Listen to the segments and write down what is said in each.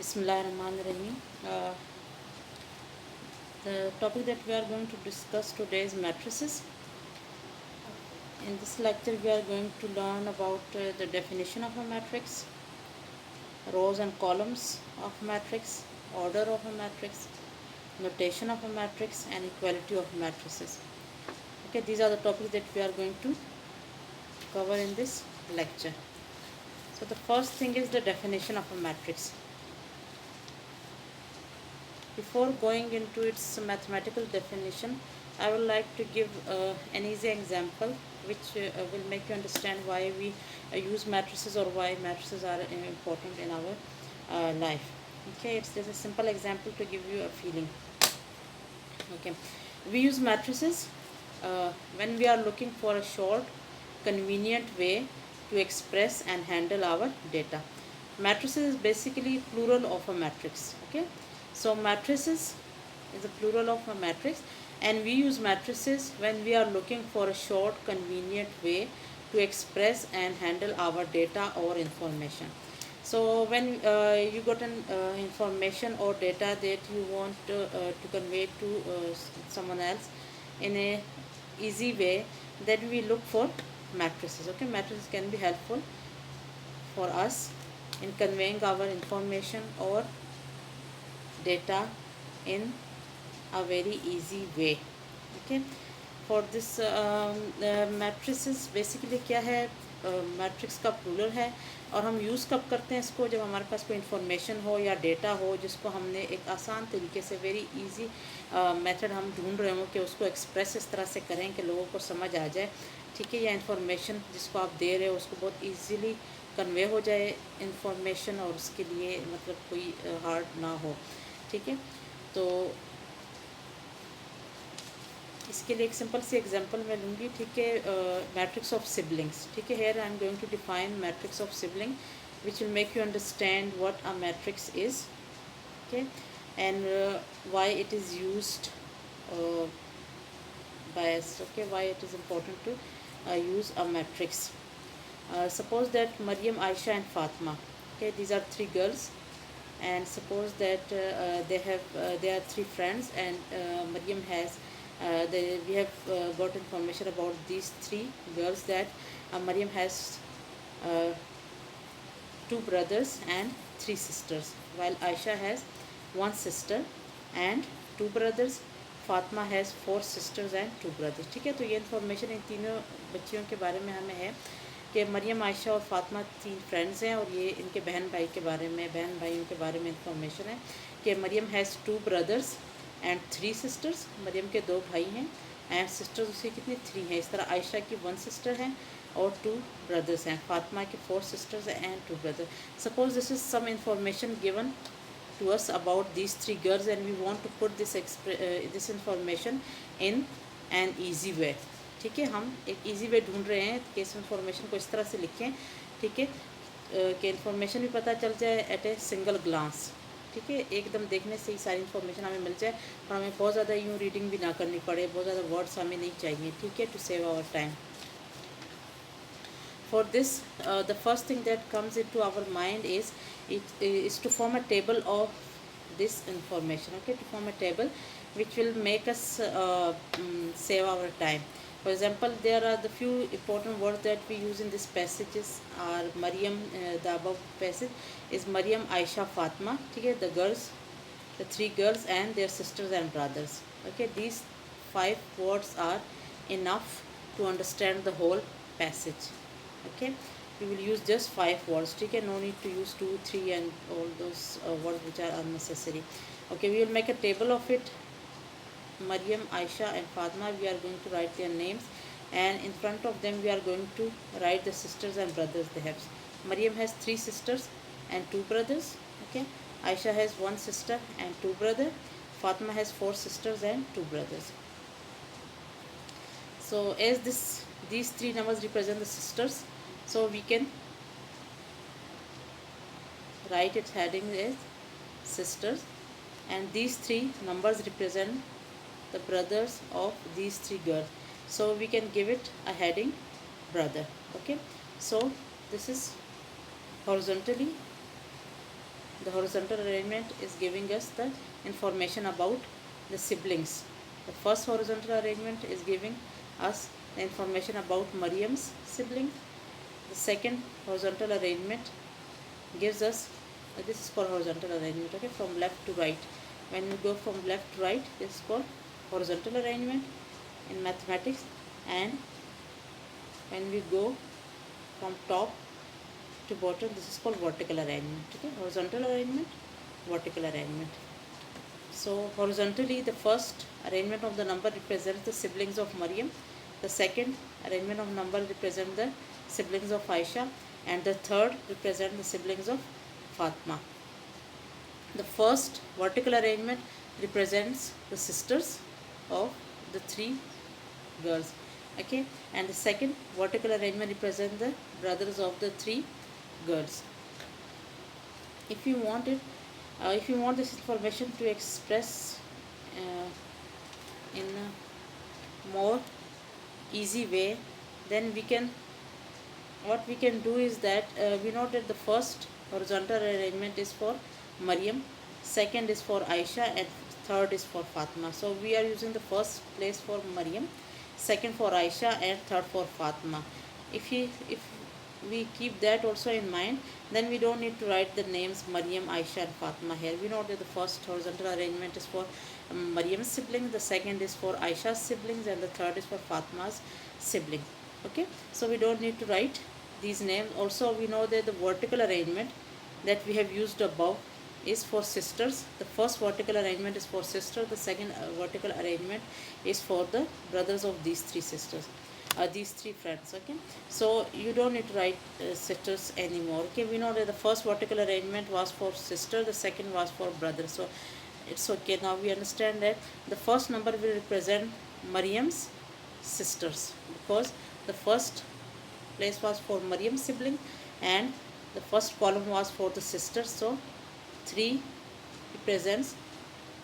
Bismillahirrahmanirrahim. The topic that we are going to discuss today is matrices. In this lecture, we are going to learn about the definition of a matrix, rows and columns of matrix, order of a matrix, notation of a matrix, and equality of matrices. Okay, these are the topics that we are going to cover in this lecture. So the first thing is the definition of a matrix. Before going into its mathematical definition, I would like to give an easy example which will make you understand why we use matrices or why matrices are important in our life. Okay, it's just a simple example to give you a feeling. Okay, we use matrices when we are looking for a short, convenient way to express and handle our data. Matrices is basically plural of a matrix. Okay, so matrices is a plural of a matrix, and we use matrices when we are looking for a short, convenient way to express and handle our data or information. So when you got an information or data that you want to convey to someone else in a easy way, then we look for matrices. Okay, matrices can be helpful for us in conveying our information or data in a very easy way. Okay, for this matrices basically क्या है, matrix का plural है और हम use कब करते हैं इसको, जब हमारे पास कोई इन्फॉर्मेशन हो या डेटा हो जिसको हमने एक आसान तरीके से वेरी इजी मेथड हम ढूंढ रहे हो कि उसको एक्सप्रेस इस तरह से करें कि लोगों को समझ आ जाए, ठीक है, या इन्फॉर्मेशन जिसको आप दे रहे हो उसको बहुत ईजीली कन्वे हो जाए इन्फॉर्मेशन और उसके लिए मतलब कोई हार्ड ना हो, ठीक है। तो इसके लिए एक सिंपल सी एग्जांपल मैं लूँगी, ठीक है, मैट्रिक्स ऑफ सिबलिंग्स, ठीक है। Here I am going to define matrix of sibling which will make you understand what a matrix is, okay, and why it is used by us, okay, why it is important to use a matrix. Suppose that Maryam, Aisha and Fatma, okay, these are three girls, and suppose that they are three friends, and Maryam has we have got information about these three girls that Maryam has uh, two brothers and three sisters, while Aisha has one sister and two brothers. Fatima has four sisters and two brothers, ठीक है। तो ये information in तीनों बच्चियों के बारे में हमें है कि मरियम, आयशा और फातिमा तीन फ्रेंड्स हैं और ये इनके बहन भाई के बारे में, बहन भाइयों के बारे में इन्फॉर्मेशन है कि Mariyam has two brothers and three sisters, Mariyam के दो भाई हैं एंड सिस्टर्स उसकी कितनी थ्री हैं। इस तरह आयशा की वन सिस्टर है और टू ब्रदर्स हैं, फातिमा के four sisters and two brothers. Suppose this is some information given to us about these three girls and we want to put this information in an easy way, ठीक है। हम एक easy way ढूंढ रहे हैं कि इस information को इस तरह से लिखें, ठीक है, कि information भी पता चल जाए at a single glance, ठीक है, एकदम देखने से ही सारी इन्फॉर्मेशन हमें मिल जाए और हमें बहुत ज़्यादा यूँ रीडिंग भी ना करनी पड़े, बहुत ज़्यादा वर्ड्स हमें नहीं चाहिए, ठीक है, to save our time. For this, the first thing that comes into our mind is to form a table of this information, okay, to form a table which will make us save our time. For example, there are the few important words that we use in this passages are Maryam, the above passage is Maryam, Aisha, Fatima, okay, the girls, the three girls and their sisters and brothers, okay. These 5 words are enough to understand the whole passage, okay. We will use just 5 words, okay, no need to use 2, 3 and all those words which are unnecessary, okay. We will make a table of it. Maryam, Aisha and Fatima, we are going to write their names and in front of them we are going to write the sisters and brothers they have. Maryam has 3 sisters and 2 brothers, okay. Aisha has 1 sister and 2 brothers. Fatima has 4 sisters and 2 brothers. So as these 3 numbers represent the sisters, so we can write its heading as sisters, and these 3 numbers represent the brothers of these 3 girls, so we can give it a heading brother, okay. So this is horizontally The horizontal arrangement is giving us the information about the siblings. The first horizontal arrangement is giving us the information about Maryam's sibling. The second horizontal arrangement gives us, this is called horizontal arrangement, okay, from left to right. When we go from left to right, this is called horizontal arrangement in mathematics. And when we go from top to bottom, this is called vertical arrangement, okay, horizontal arrangement, vertical arrangement. So horizontally, the first arrangement of the number represents the siblings of Maryam, the second arrangement of number represents the siblings of Aisha, and the third represents the siblings of Fatma. The first vertical arrangement represents the sisters of the three girls, okay, and the second vertical arrangement represents the brothers of the three girls. If you want it, if you want this information to express in a more easy way, then what we can do is that we know that the first horizontal arrangement is for Maryam, second is for Aisha, and third is for Fatma. So we are using the first place for Maryam, second for Aisha, and third for Fatma. If we keep that also in mind, then we don't need to write the names Maryam, Aisha, and Fatma here. We know that the first horizontal arrangement is for Maryam's siblings, the second is for Aisha's siblings, and the third is for Fatma's sibling. Okay, so we don't need to write these names. Also, we know that the vertical arrangement that we have used above is for sisters. The first vertical arrangement is for sisters, the second vertical arrangement is for the brothers of these three sisters, these three friends. Okay, so you don't need to write sisters anymore. Okay, we know that the first vertical arrangement was for sister, the second was for brother, so it's okay. Now we understand that the first number will represent Maryam's sisters, because the first place was for Maryam's sibling and the first column was for the sisters. So 3 represents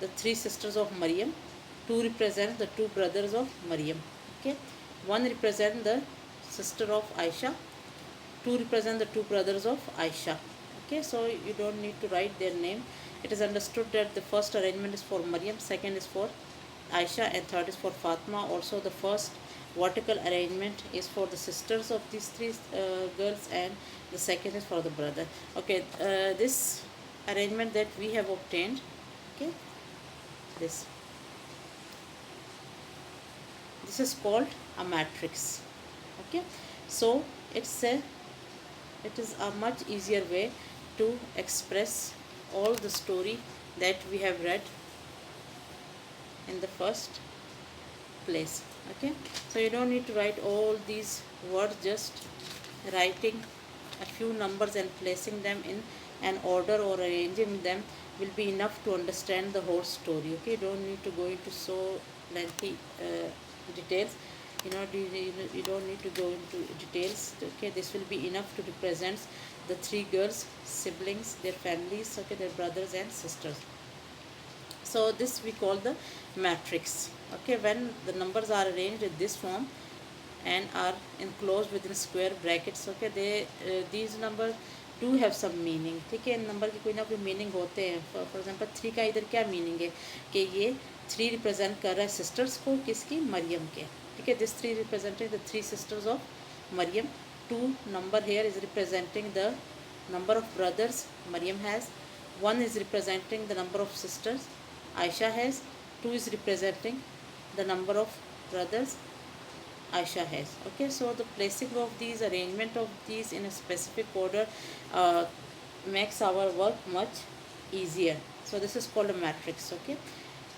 the three sisters of Maryam, 2 represents the two brothers of Maryam. Okay, 1 represents the sister of Aisha, 2 represent the two brothers of Aisha. Okay, so you don't need to write their name. It is understood that the first arrangement is for Maryam, second is for Aisha, and third is for Fatma. Also, the first vertical arrangement is for the sisters of these three girls, and the second is for the brother. Okay, this arrangement that we have obtained, okay, this is called a matrix. Okay, so it is a much easier way to express all the story that we have read in the first place. Okay, so you don't need to write all these words. Just writing a few numbers and placing them in an order or arranging them will be enough to understand the whole story. Okay, you don't need to go into so lengthy details. You don't need to go into details. Okay, this will be enough to represent the three girls, siblings, their families, okay, their brothers and sisters. So this we call the matrix. Okay, when the numbers are arranged in this form and are enclosed within square brackets, okay, these numbers do have some meaning. ठीक है, इन number की कोई ना कोई meaning होते हैं. For example 3 का इधर क्या मीनिंग है कि ये 3 रिप्रेजेंट कर रहा है सिस्टर्स को, किसकी, मरियम के. ठीक है, this 3 representing the 3 sisters of Mariyam. 2 number here is representing the number of brothers Maryam has. 1 is representing the number of sisters Aisha has. 2 is representing the number of brothers Aisha has. Okay, so the placing of these, arrangement of these in a specific order makes our work much easier. So this is called a matrix. Okay,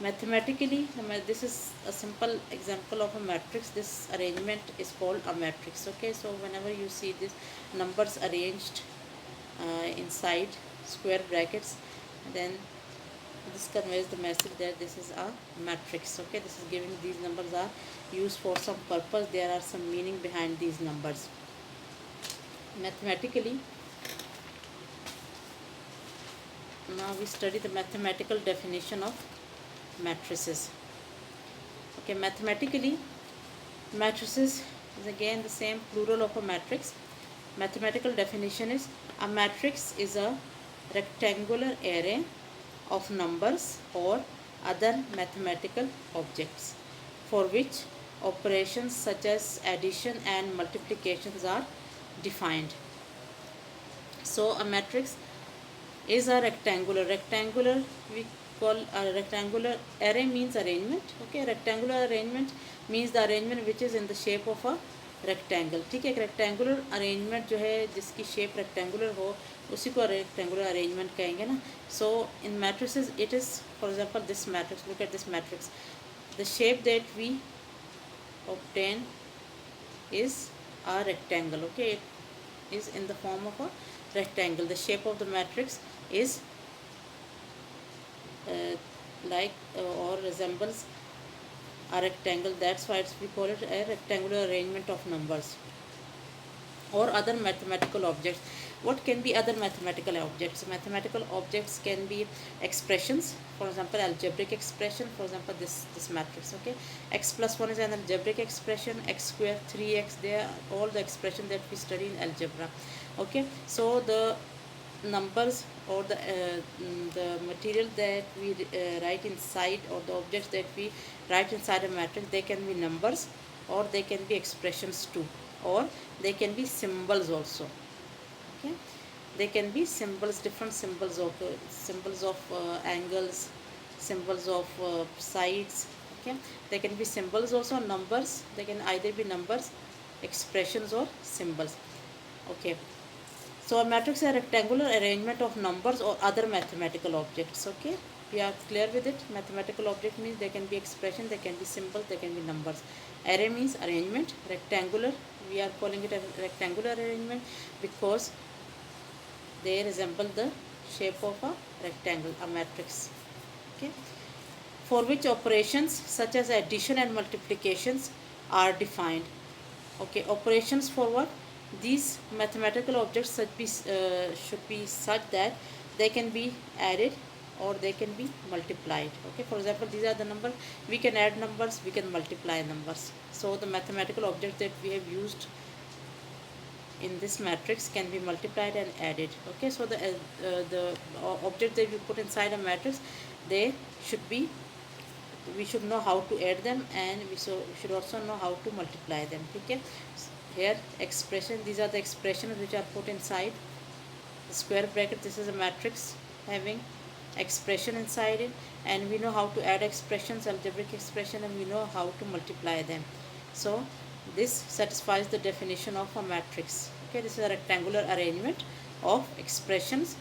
mathematically, this is a simple example of a matrix. This arrangement is called a matrix. Okay, so whenever you see these numbers arranged inside square brackets, then this conveys the message that this is a matrix. Okay, this is giving these numbers are used for some purpose. There are some meaning behind these numbers. Mathematically, now we study the mathematical definition of matrices. Okay, mathematically, matrices is again the same plural of a matrix. Mathematical definition is a matrix is a rectangular array of numbers or other mathematical objects for which operations such as addition and multiplications are defined. So a matrix is a rectangular we call a rectangular array means arrangement. Okay, rectangular arrangement means the arrangement which is in the shape of a rectangle. ठीक है, एक rectangular arrangement जो है जिसकी shape rectangular हो उसी को rectangular arrangement कहेंगे ना. So in matrices it is for example this matrix, look at this matrix, the shape that we obtain is a rectangle. Okay, it is in the form of a rectangle. The shape of the matrix is or resembles a rectangle. That's why we call it a rectangular arrangement of numbers or other mathematical objects. What can be other mathematical objects? Mathematical objects can be expressions, for example algebraic expression, for example this matrix. Okay, x plus 1 is an algebraic expression, x square, 3x, they are all the expression that we study in algebra. Okay, so the numbers or the material that we write inside, or the objects that we write inside a matrix, they can be numbers or they can be expressions too, or they can be symbols also. Okay, they can be symbols, different symbols of angles, symbols of sides. Okay, they can be symbols also, numbers, they can either be numbers, expressions or symbols. Okay, so a matrix is a rectangular arrangement of numbers or other mathematical objects. Okay, we are clear with it. Mathematical object means they can be expression, they can be symbols, they can be numbers. Array means arrangement. Rectangular, we are calling it a rectangular arrangement because they resemble the shape of a rectangle, a matrix. Okay, for which operations such as addition and multiplications are defined. Okay, operations for what? These mathematical objects should be such that they can be added or they can be multiplied. Okay, for example these are the numbers, we can add numbers, we can multiply numbers. So the mathematical object that we have used in this matrix can be multiplied and added. Okay, so the object that we put inside a matrix, they should be, we should know how to add them and we should also know how to multiply them. Okay, here expression, these are the expressions which are put inside the square bracket. This is a matrix having expression inside it, and we know how to add expressions, algebraic expression, and we know how to multiply them. So this satisfies the definition of a matrix. Okay, this is a rectangular arrangement of expressions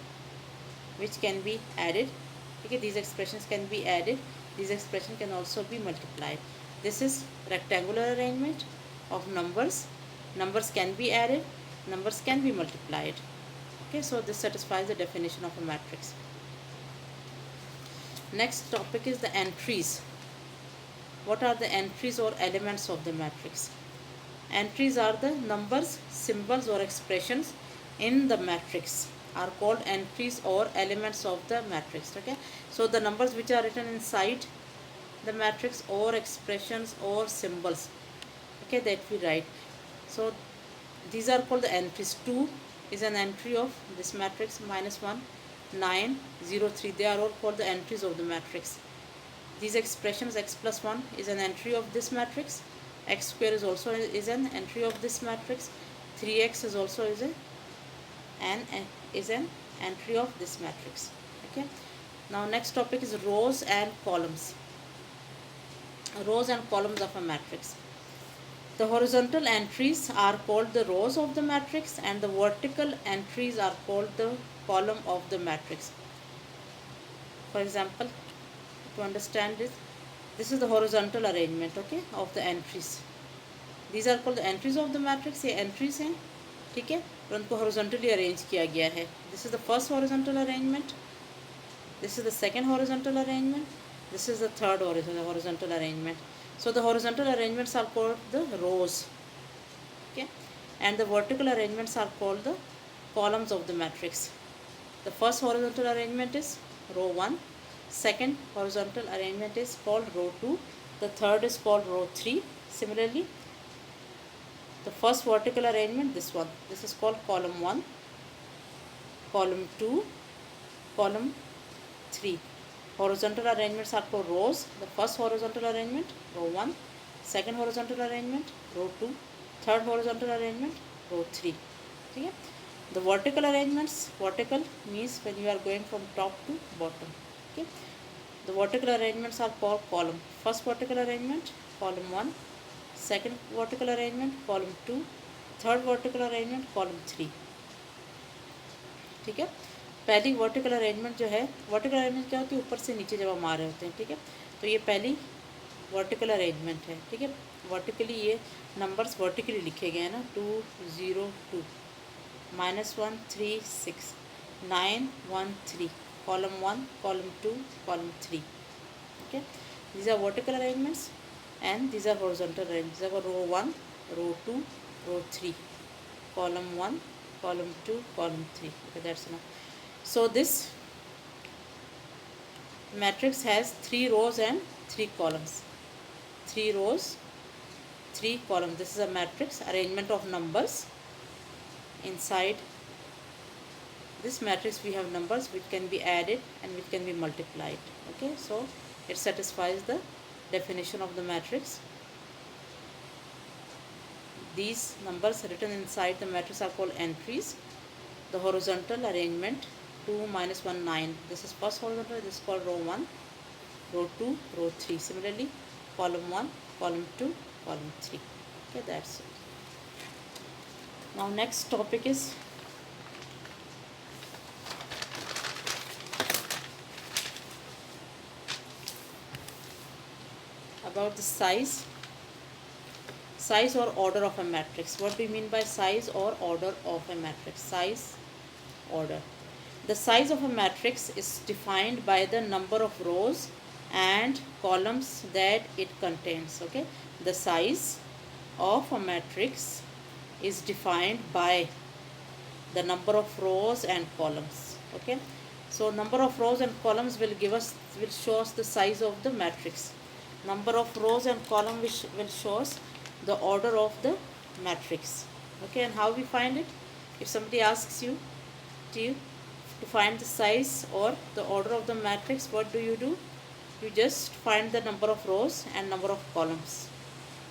which can be added. Okay, these expressions can be added, these expressions can also be multiplied. This is rectangular arrangement of numbers. Numbers can be added, numbers can be multiplied. Okay, so this satisfies the definition of a matrix. Next topic is the entries. What are the entries or elements of the matrix? Entries are the numbers, symbols or expressions in the matrix are called entries or elements of the matrix. Okay, so the numbers which are written inside the matrix or expressions or symbols, okay, that we write, so these are called the entries. 2 is an entry of this matrix, -1, 9, 0, 3, they are all called the entries of the matrix. These expressions, x plus 1 is an entry of this matrix, x square is also an entry of this matrix, 3x is also an entry of this matrix. Okay, now next topic is rows and columns. Rows and columns of a matrix. The horizontal entries are called the rows of the matrix and the vertical entries are called the column of the matrix. For example, to understand this is the horizontal arrangement, okay, of the entries. These are called the entries of the matrix. ये entries हैं, ठीक है, और उनको horizontally arrange किया गया है. This is the first horizontal arrangement, this is the second horizontal arrangement, this is the third horizontal arrangement. So the horizontal arrangements are called the rows, okay, and the vertical arrangements are called the columns of the matrix. The first horizontal arrangement is row 1, second horizontal arrangement is called row 2, the third is called row 3. Similarly, the first vertical arrangement, this is called column 1, column 2, column 3. Horizontal arrangements are for rows. The first horizontal arrangement, row 1. Second horizontal arrangement, row 2. Third horizontal arrangement, row 3. Okay? The vertical arrangements, vertical means when you are going from top to bottom. Okay? The vertical arrangements are for column. First vertical arrangement, column 1. Second vertical arrangement, column 2. Third vertical arrangement column 3. ठीक है. पहली vertical arrangement जो है, vertical arrangement क्या होती है, ऊपर से नीचे जब हम आ रहे होते हैं. ठीक है. तो ये पहली वर्टिकल अरेंजमेंट है. ठीक है. वर्टिकली ये नंबर्स वर्टिकली लिखे गए हैं ना, 2 0 2 -1 3 6 9 1 3, column 1 column 2 column 3. Okay, these are vertical arrangements and these are horizontal arrangements. These are row 1, row 2, row 3, column 1, column 2, column 3. Okay, that's enough. So this matrix has 3 rows and 3 columns. 3 rows, 3 columns. This is a matrix arrangement of numbers. Inside this matrix we have numbers which can be added and which can be multiplied. Okay, so it satisfies the definition of the matrix. These numbers written inside the matrix are called entries. The horizontal arrangement 2 minus 1 9. This is first horizontal. This is called row 1, row 2, row 3. Similarly, column 1, column 2, column 3. Okay, that's it. Now next topic is about the size or order of a matrix. What do you mean by size or order of a matrix? Size, order. The size of a matrix is defined by the number of rows and columns that it contains. Okay, the size of a matrix is defined by the number of rows and columns. Okay, so number of rows and columns will show us the size of the matrix. Number of rows and columns will show us the order of the matrix. Okay, and how we find it? If somebody asks you to find the size or the order of the matrix, what do? You just find the number of rows and number of columns.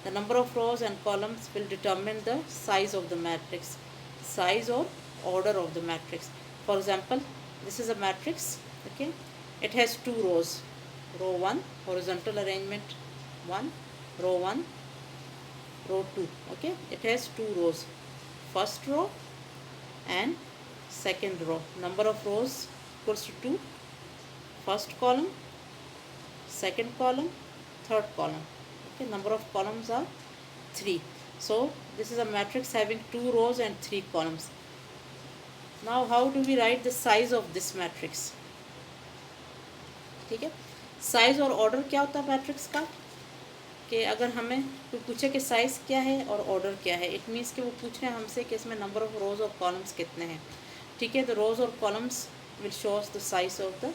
The number of rows and columns will determine the size of the matrix, size or order of the matrix. For example, this is a matrix. Okay, it has 2 rows. Row 1, horizontal arrangement 1, row 1, row 2. Okay, it has 2 rows, first row and second row. Number of rows equals to 2, first column, second column, third column. Okay, number of columns are 3. So this is a matrix having 2 rows and 3 columns. Now how do we write the size of this matrix? ठीक है, size और order क्या होता है matrix का, कि अगर हमें कोई पूछे कि साइज़ क्या है और ऑर्डर क्या है, इट मीन्स कि वो पूछ रहे हैं हमसे कि इसमें नंबर ऑफ रोज़ और कॉलम्स कितने हैं. ठीक है, द रोज़ और columns will show us the size of the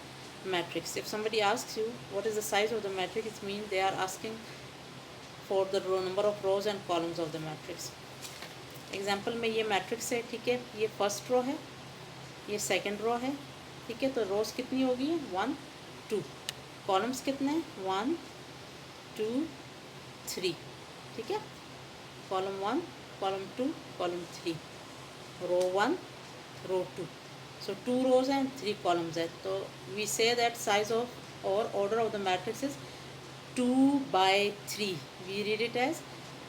matrix. If somebody asks you what is the size of the matrix, it mean they are asking for the number of rows and columns of the matrix. Example में ये matrix है. ठीक है, ये first row है, ये second row है. ठीक है, तो रोज़ कितनी होगी, 1 2. कॉलम्स कितने हैं, 1 2 3. ठीक है, column 1 column 2 column 3, row 1 row 2. So 2 rows and 3 columns है. तो we say that size of और order of the matrix is 2/3. We read it as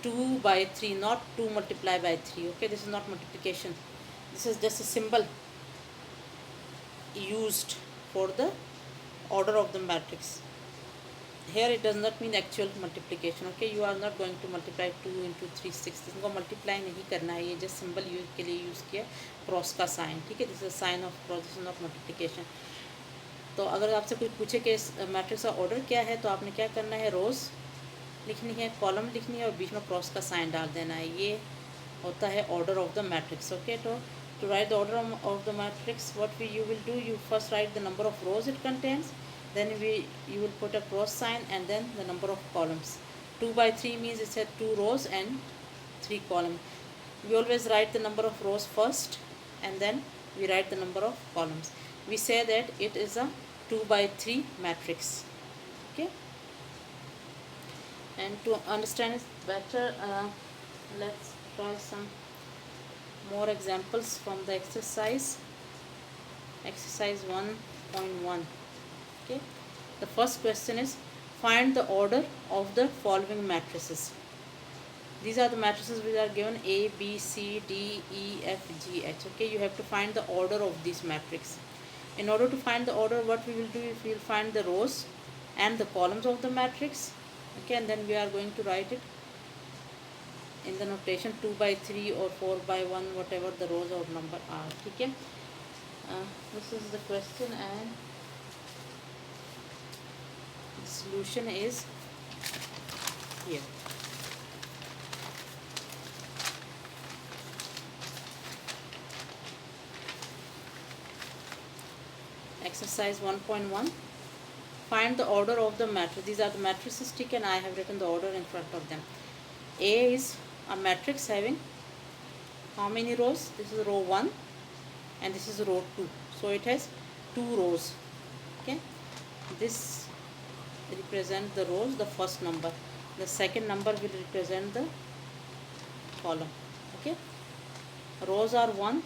2/3, not 2 multiplied by 3. Okay, this is not multiplication. This is just a symbol used for the order of the matrix. Here it does not mean actual multiplication. Okay, you are not going to multiply 2 into 3 6. इसको multiply नहीं करना है, ये just symbol use के लिए use किया, cross का sign. ठीक है, this is sine of cross, this is not multiplication. तो अगर आपसे कोई पूछे कि इस मैट्रिक्स का ऑर्डर क्या है, तो आपने क्या करना है, रोज़ लिखनी है, कॉलम लिखनी है और बीच में क्रॉस का साइन डाल देना है. ये होता है order of the matrix. Okay, तो to write the order of the matrix, what you will do, you first write the number of rows it contains, then you will put a cross sign and then the number of columns. 2/3 means it's had 2 rows and 3 columns. We always write the number of rows first and then we write the number of columns. we say that it is a 2 by 3 matrix. Okay, and to understand it better, let's try some more examples from the exercise 1.1. Okay, the first question is, find the order of the following matrices. These are the matrices which are given: A, B, C, D, E, F, G, H. Okay, you have to find the order of these matrices. In order to find the order, what we will do is we will find the rows and the columns of the matrix. Okay, and then we are going to write it in the notation 2 by 3 or 4 by 1, whatever the rows or number are. Okay, this is the question, and the solution is here. Exercise 1.1. Find the order of the matrix. These are the matrices, tick, and I have written the order in front of them. A is a matrix having how many rows? This is row 1 and this is row 2. So it has 2 rows. Okay, this represents the rows, the first number. The second number will represent the column. Okay, rows are 1,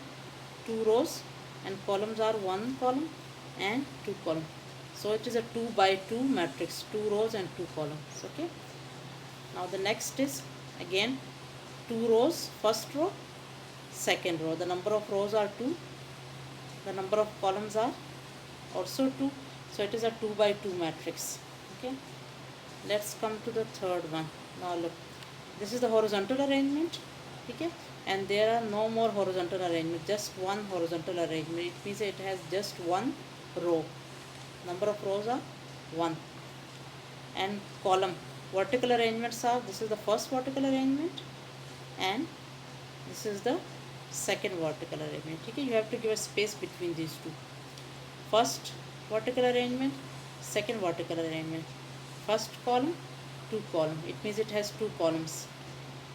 2 rows, and columns are 1 column and 2 column. So it is a 2 by 2 matrix, 2 rows and 2 columns. Okay, now the next is again 2 rows, first row, second row. The number of rows are 2, the number of columns are also 2. So it is a 2 by 2 matrix. Okay, let's come to the third one. Now look, this is the horizontal arrangement. Okay, and there are no more horizontal arrangement, just one horizontal arrangement. It means it has just one row. Number of rows are 1. And column, vertical arrangements are, this is the first vertical arrangement and this is the second vertical arrangement. Okay, you have to give a space between these two. First vertical arrangement, second vertical arrangement. First column, 2 column. It means it has 2 columns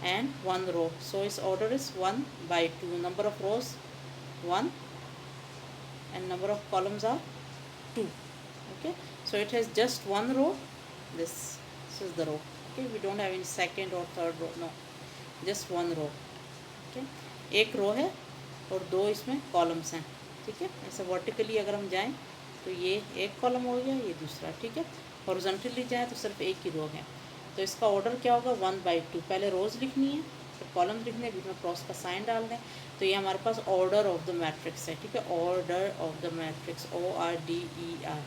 and 1 row. So its order is 1 by 2. Number of rows 1 and number of columns are 2. Okay, so it has just 1 row. This is the row. Okay, we don't have any second or third row, no, just 1 row. Okay, एक रो है और 2 इसमें columns हैं. ठीक है, ऐसे vertically अगर हम जाएं तो ये एक कॉलम हो गया, ये दूसरा. ठीक है, हॉरिजॉन्टली जाएं तो सिर्फ एक ही रो है. तो इसका ऑर्डर क्या होगा? 1 by 2. पहले रोज लिखनी है, फिर कॉलम लिखने हैं, बीच में क्रॉस का साइन डाल दें. तो ये हमारे पास ऑर्डर ऑफ द मैट्रिक्स है. ठीक है, order of the matrix, ORDER,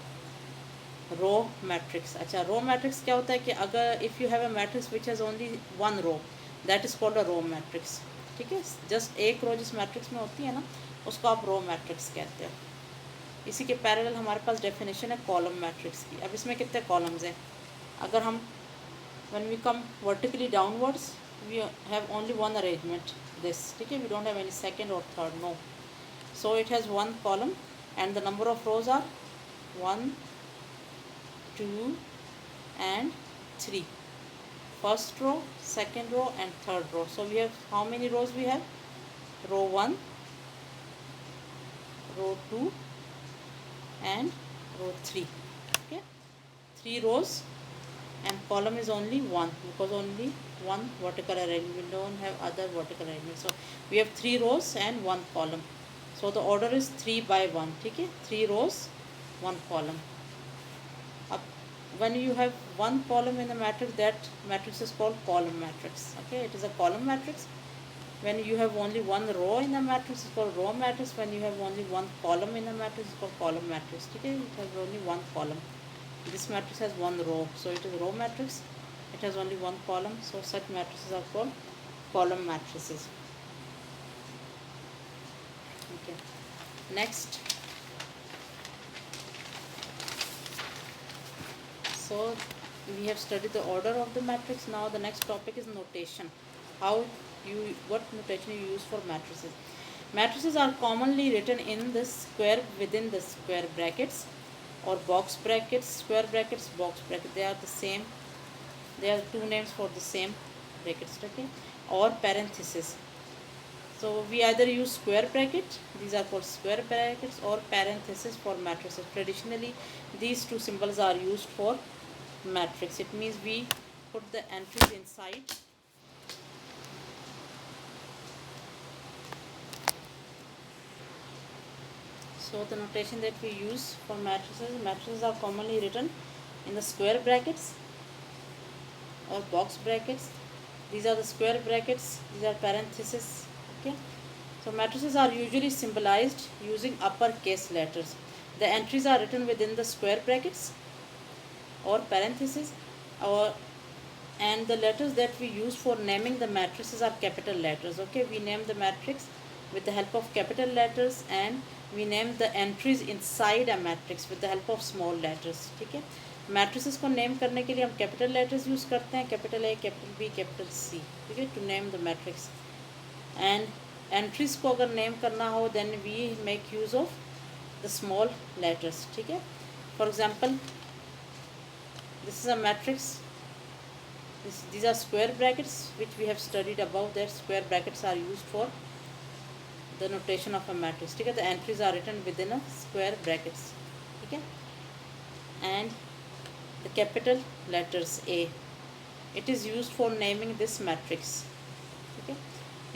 row matrix. अच्छा, रो मैट्रिक्स क्या होता है कि अगर if you have a matrix which has only 1 row, that is called a row matrix. ठीक है, जस्ट एक रो जिस मैट्रिक्स में होती है ना, उसको आप रो मैट्रिक्स कहते हो. इसी के पैरेलल हमारे पास डेफिनेशन है कॉलम मैट्रिक्स की. अब इसमें कितने कॉलम्स हैं? अगर हम when we come vertically downwards, we have only one arrangement, this. ठीक है, we don't have any second or third, no. So it has 1 column and the number of rows are 1, 2 and 3. First row, second row and third row. So we have how many rows? We have row 1, row 2 and row 3. Okay, 3 rows and column is only 1 because only 1 vertical arrangement. We don't have other vertical arrangement. So we have 3 rows and 1 column. So the order is 3 by 1. ठीक है, 3 rows, 1 column. अब when you have 1 column in the matrix, that matrix is called column matrix. Okay, it is a column matrix. When you have only 1 row in the matrix, it's called row matrix. When you have only 1 column in the matrix, it's called column matrix. ठीक है, it has only 1 column. This matrix has 1 row, so it is a row matrix. It has only 1 column, so such matrices are called column matrices. Okay, next. So we have studied the order of the matrix. Now the next topic is notation. What notation you use for matrices? Matrices are commonly written in the square within the square brackets or box brackets. Square brackets, box brackets, they are the same. They are 2 names for the same brackets. Okay, or parenthesis. So we either use square bracket, these are called square brackets, or parenthesis for matrices. Traditionally, these two symbols are used for matrix. It means we put the entries inside. So the notation that we use for matrices are commonly written in the square brackets or box brackets. These are the square brackets, these are parentheses. Okay. So matrices are usually symbolized using uppercase letters. The entries are written within the square brackets or parentheses, or and the letters that we use for naming the matrices are capital letters. Okay, we name the matrix with the help of capital letters, and we name the entries inside a matrix with the help of small letters. ठीक है, matrices को name करने के लिए हम capital letters use करते हैं, capital A, capital B, capital C, ठीक है, to name the matrix. And entries को अगर name करना हो, then we make use of the small letters. ठीक है, for example, this is a matrix. These are square brackets which we have studied above, that square brackets are used for the notation of a matrix. ठीक है, the entries are written within a square brackets. ठीक है, and the capital letters A, it is used for naming this matrix. ठीक है,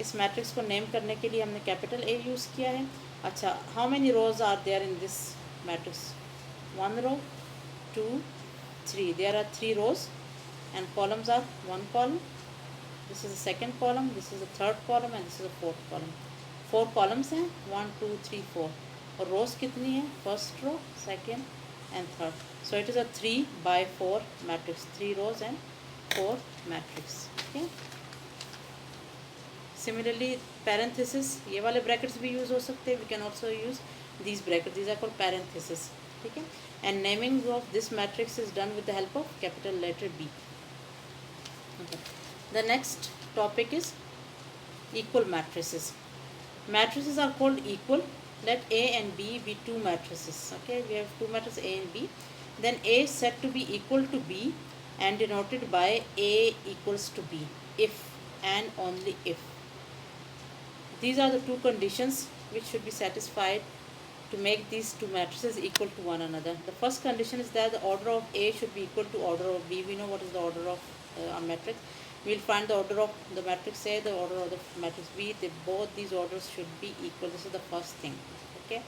इस matrix को name करने के लिए हमने capital A use किया है. अच्छा, how many rows are there in this matrix? 1 row, 2, 3. There are 3 rows and columns are 1 column. This is the second column, this is the third column, and this is the fourth column. 4 columns हैं, 1, 2, 3, 4. और rows कितनी है? First row, second and third. So it is a 3 by 4 matrix. 3 rows and 4 matrix. Okay. Similarly, parenthesis, ये वाले brackets भी use हो सकते हैं. We can also use these brackets. These are called parentheses. ठीक है. And naming of this matrix is done with the help of capital letter B. Okay. The next topic is equal matrices. Matrices are called equal. Let A and B be 2 matrices. Okay, we have 2 matrices A and B. Then A is said to be equal to B and denoted by A equals to B if and only if. These are the 2 conditions which should be satisfied to make these 2 matrices equal to one another. The first condition is that the order of A should be equal to order of B. We know what is the order of a matrix. We will find the order of the matrix A, the order of the matrix B. Both these orders should be equal. This is the first thing. Okay.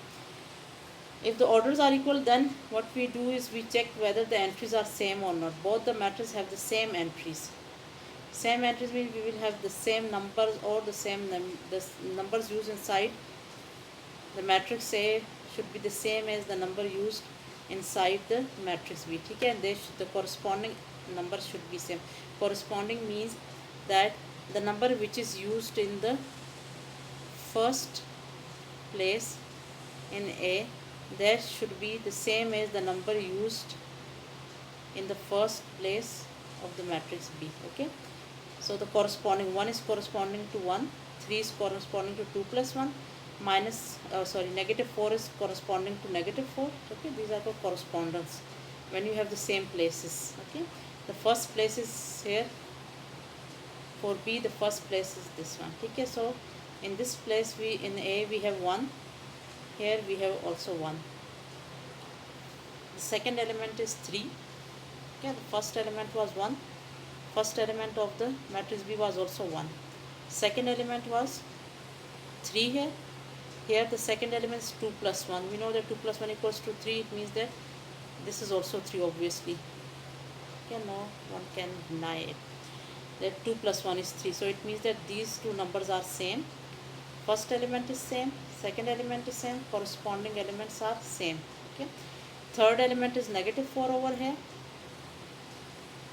If the orders are equal, then what we do is we check whether the entries are same or not. Both the matrices have the same entries. Same entries means we will have the same numbers or the same numbers used inside the matrix A should be the same as the number used inside the matrix B. ठीक है, the corresponding number should be same. Corresponding means that the number which is used in the first place in A, that should be the same as the number used in the first place of the matrix B. Okay, so the corresponding 1 is corresponding to 1, 3 is corresponding to 2 plus 1, negative 4 is corresponding to negative 4. Okay, these are the correspondence when you have the same places. Okay, the first place is here. For B, the first place is this one. Okay, so in this place in A we have 1, here we have also 1. The second element is 3. Okay, the first element was 1. First element of the matrix B was also 1. Second element was 3 here. Here the second element is 2 plus 1. We know that 2 plus 1 equals to 3. It means that this is also 3 obviously. Okay, no one can deny it. That 2 plus 1 is 3. So it means that these two numbers are same. First element is same. Second element is same. Corresponding elements are same. Okay. Third element is negative 4 over here.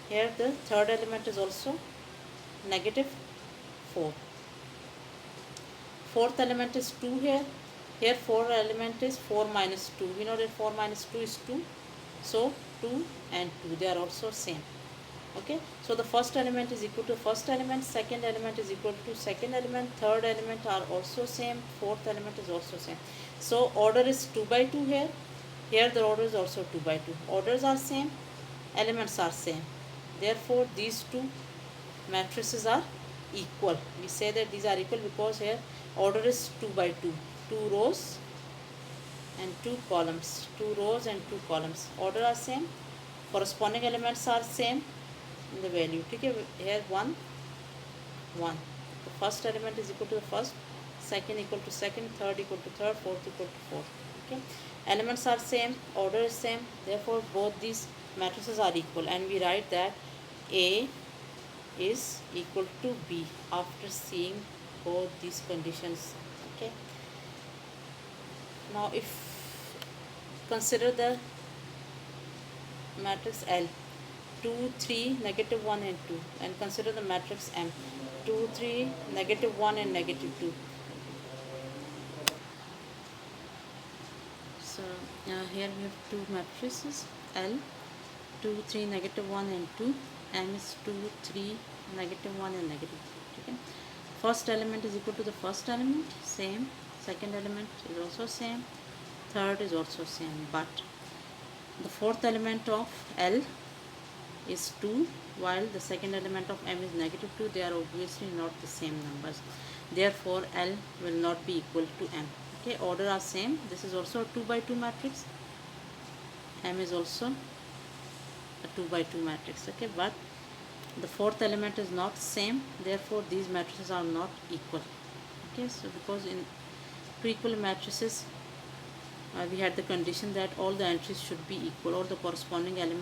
Here the third element is also negative 4. Fourth element is 2 here. Here fourth element is 4 minus 2. We know that 4 minus 2 is 2. So 2 and 2, they are also same. Okay, so the first element is equal to first element, second element is equal to second element, third element are also same, fourth element is also same. So order is 2 by 2 here. Here the order is also 2 by 2. Orders are same, elements are same. Therefore these two matrices are equal. We say that these are equal because here order is 2 by 2, 2 rows and 2 columns, 2 rows and 2 columns. Order are same, corresponding elements are same in the value. Okay, here 1 1, the first element is equal to the first, second equal to second, third equal to third, fourth equal to fourth. Okay, elements are same, order is same, therefore both these matrices are equal, and we write that A is equal to B after seeing both these conditions. Okay, now if consider the matrix L, 2 3 negative 1 and 2, and consider the matrix M, 2 3 negative 1 and negative 2. So here we have two matrices, L 2 3 negative 1 and 2, M is 2 3 negative 1 and negative 2. Okay, first element is equal to the first element, same, second element is also same, third is also same, but the fourth element of L is 2 while the second element of M is negative 2. They are obviously not the same numbers, therefore L will not be equal to M. Okay, order are same, this is also a 2 by 2 matrix, M is also a 2 by 2 matrix. Okay, but the fourth element is not same, therefore these matrices are not equal. Okay, so because in two equal matrices we had the condition that all the entries should be equal or the corresponding element